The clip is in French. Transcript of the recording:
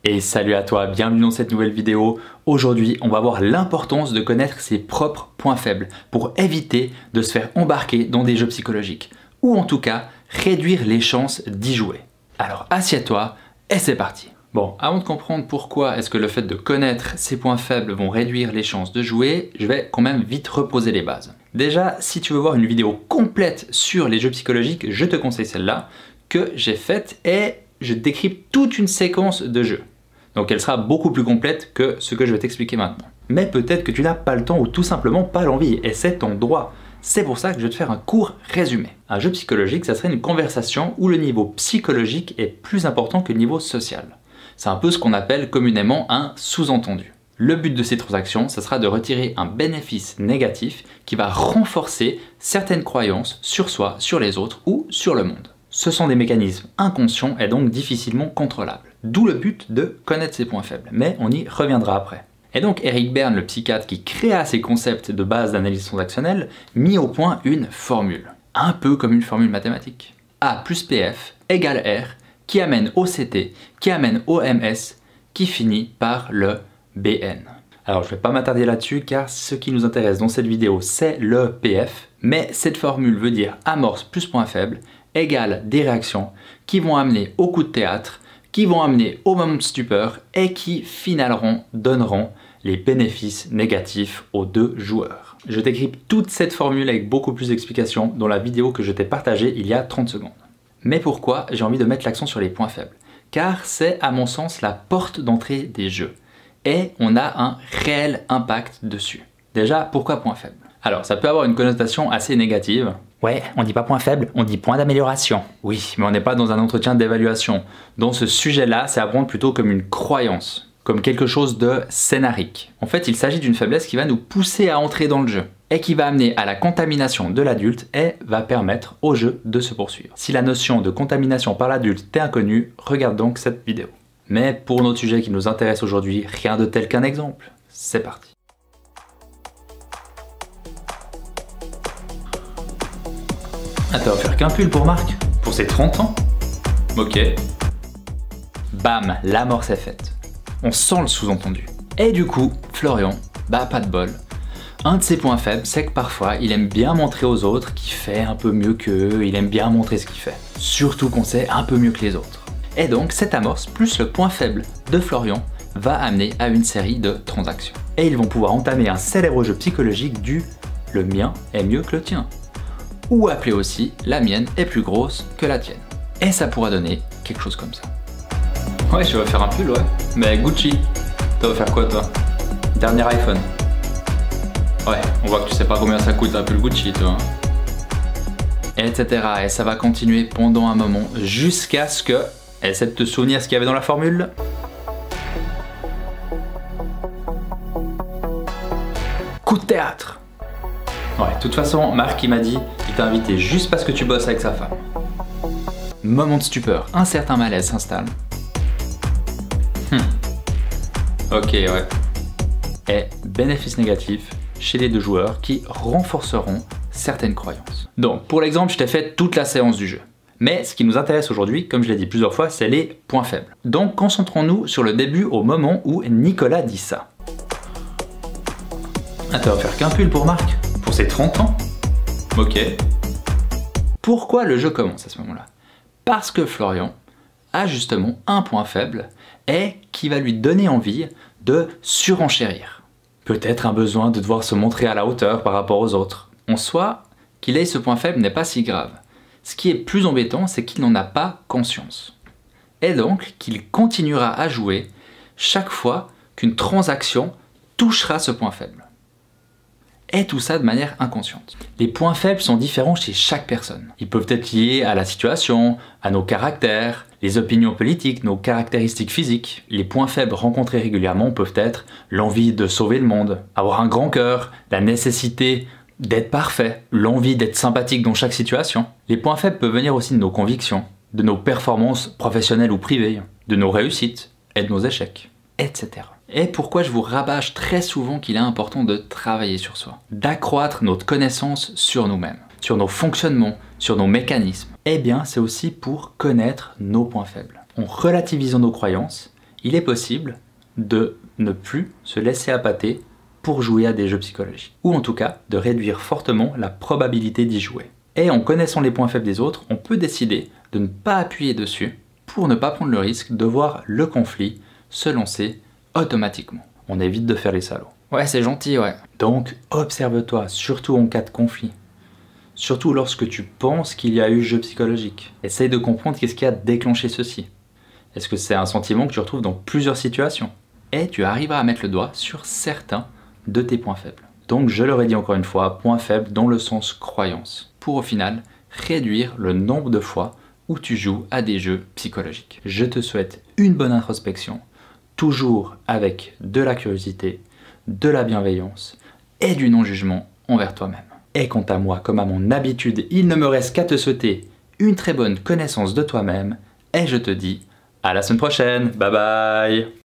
Et salut à toi, bienvenue dans cette nouvelle vidéo. Aujourd'hui, on va voir l'importance de connaître ses propres points faibles pour éviter de se faire embarquer dans des jeux psychologiques. Ou en tout cas, réduire les chances d'y jouer. Alors assieds-toi et c'est parti. Bon, avant de comprendre pourquoi est-ce que le fait de connaître ses points faibles vont réduire les chances de jouer, je vais quand même vite reposer les bases. Déjà, si tu veux voir une vidéo complète sur les jeux psychologiques, je te conseille celle-là que j'ai faite et je décrypte toute une séquence de jeux. Donc elle sera beaucoup plus complète que ce que je vais t'expliquer maintenant. Mais peut-être que tu n'as pas le temps ou tout simplement pas l'envie, et c'est ton droit. C'est pour ça que je vais te faire un court résumé. Un jeu psychologique, ça serait une conversation où le niveau psychologique est plus important que le niveau social. C'est un peu ce qu'on appelle communément un sous-entendu. Le but de ces transactions, ça sera de retirer un bénéfice négatif qui va renforcer certaines croyances sur soi, sur les autres ou sur le monde. Ce sont des mécanismes inconscients et donc difficilement contrôlables. D'où le but de connaître ses points faibles, mais on y reviendra après. Et donc Eric Berne, le psychiatre qui créa ces concepts de base d'analyse transactionnelle, mit au point une formule, un peu comme une formule mathématique. A plus PF égale R, qui amène au CT, qui amène au MS, qui finit par le BN. Alors je ne vais pas m'attarder là-dessus car ce qui nous intéresse dans cette vidéo c'est le PF, mais cette formule veut dire amorce plus point faible égale des réactions qui vont amener au coup de théâtre, qui vont amener au moment de stupeur et qui finalement donneront les bénéfices négatifs aux deux joueurs. Je décrypte toute cette formule avec beaucoup plus d'explications dans la vidéo que je t'ai partagée il y a 30 secondes. Mais pourquoi j'ai envie de mettre l'accent sur les points faibles? Car c'est à mon sens la porte d'entrée des jeux. Et on a un réel impact dessus. Déjà, pourquoi point faible? Alors, ça peut avoir une connotation assez négative. Ouais, on dit pas point faible, on dit point d'amélioration. Oui, mais on n'est pas dans un entretien d'évaluation. Dans ce sujet-là, c'est à prendre plutôt comme une croyance, comme quelque chose de scénarique. En fait, il s'agit d'une faiblesse qui va nous pousser à entrer dans le jeu et qui va amener à la contamination de l'adulte et va permettre au jeu de se poursuivre. Si la notion de contamination par l'adulte t'est inconnue, regarde donc cette vidéo. Mais pour notre sujet qui nous intéresse aujourd'hui, rien de tel qu'un exemple. C'est parti. Ah, t'as offert qu'un pull pour Marc? Pour ses 30 ans? Ok. Bam, l'amorce est faite. On sent le sous-entendu. Et du coup, Florian, bah pas de bol. Un de ses points faibles, c'est que parfois, il aime bien montrer aux autres qu'il fait un peu mieux qu'eux, il aime bien montrer ce qu'il fait. Surtout qu'on sait un peu mieux que les autres. Et donc, cette amorce, plus le point faible de Florian, va amener à une série de transactions. Et ils vont pouvoir entamer un célèbre jeu psychologique du « le mien est mieux que le tien ». Ou appelé aussi « la mienne est plus grosse que la tienne ». Et ça pourra donner quelque chose comme ça. Ouais, je vais faire un pull, ouais. Mais Gucci, t'as offert quoi toi? Dernier iPhone. Ouais, on voit que tu sais pas combien ça coûte un pull Gucci, toi. Etc. Et ça va continuer pendant un moment jusqu'à ce que... Essaie de te souvenir ce qu'il y avait dans la formule. Coup de théâtre. Ouais, de toute façon, Marc il m'a dit qu'il t'a invité juste parce que tu bosses avec sa femme. Moment de stupeur, un certain malaise s'installe. Ok, ouais. Et bénéfice négatif chez les deux joueurs qui renforceront certaines croyances. Donc, pour l'exemple, je t'ai fait toute la séance du jeu. Mais ce qui nous intéresse aujourd'hui, comme je l'ai dit plusieurs fois, c'est les points faibles. Donc concentrons-nous sur le début au moment où Nicolas dit ça. Ah, t'as offert qu'un pull pour Marc? Pour ses 30 ans? Ok. Pourquoi le jeu commence à ce moment-là? Parce que Florian a justement un point faible et qui va lui donner envie de surenchérir. Peut-être un besoin de devoir se montrer à la hauteur par rapport aux autres. En soi, qu'il ait ce point faible n'est pas si grave. Ce qui est plus embêtant, c'est qu'il n'en a pas conscience. Et donc qu'il continuera à jouer chaque fois qu'une transaction touchera ce point faible. Et tout ça de manière inconsciente. Les points faibles sont différents chez chaque personne. Ils peuvent être liés à la situation, à nos caractères, les opinions politiques, nos caractéristiques physiques. Les points faibles rencontrés régulièrement peuvent être l'envie de sauver le monde, avoir un grand cœur, la nécessité d'être parfait, l'envie d'être sympathique dans chaque situation. Les points faibles peuvent venir aussi de nos convictions, de nos performances professionnelles ou privées, de nos réussites et de nos échecs, etc. Et pourquoi je vous rabâche très souvent qu'il est important de travailler sur soi, d'accroître notre connaissance sur nous-mêmes, sur nos fonctionnements, sur nos mécanismes. Eh bien, c'est aussi pour connaître nos points faibles. En relativisant nos croyances il est possible de ne plus se laisser appâter pour jouer à des jeux psychologiques. Ou en tout cas, de réduire fortement la probabilité d'y jouer. Et en connaissant les points faibles des autres, on peut décider de ne pas appuyer dessus pour ne pas prendre le risque de voir le conflit se lancer automatiquement. On évite de faire les salauds. Ouais, c'est gentil, ouais. Donc, observe-toi, surtout en cas de conflit. Surtout lorsque tu penses qu'il y a eu jeu psychologique. Essaye de comprendre qu'est-ce qui a déclenché ceci. Est-ce que c'est un sentiment que tu retrouves dans plusieurs situations? Et tu arriveras à mettre le doigt sur certains de tes points faibles. Donc, je le redis encore une fois, points faibles dans le sens croyance. Pour au final, réduire le nombre de fois où tu joues à des jeux psychologiques. Je te souhaite une bonne introspection, toujours avec de la curiosité, de la bienveillance et du non-jugement envers toi-même. Et quant à moi, comme à mon habitude, il ne me reste qu'à te souhaiter une très bonne connaissance de toi-même et je te dis à la semaine prochaine. Bye bye!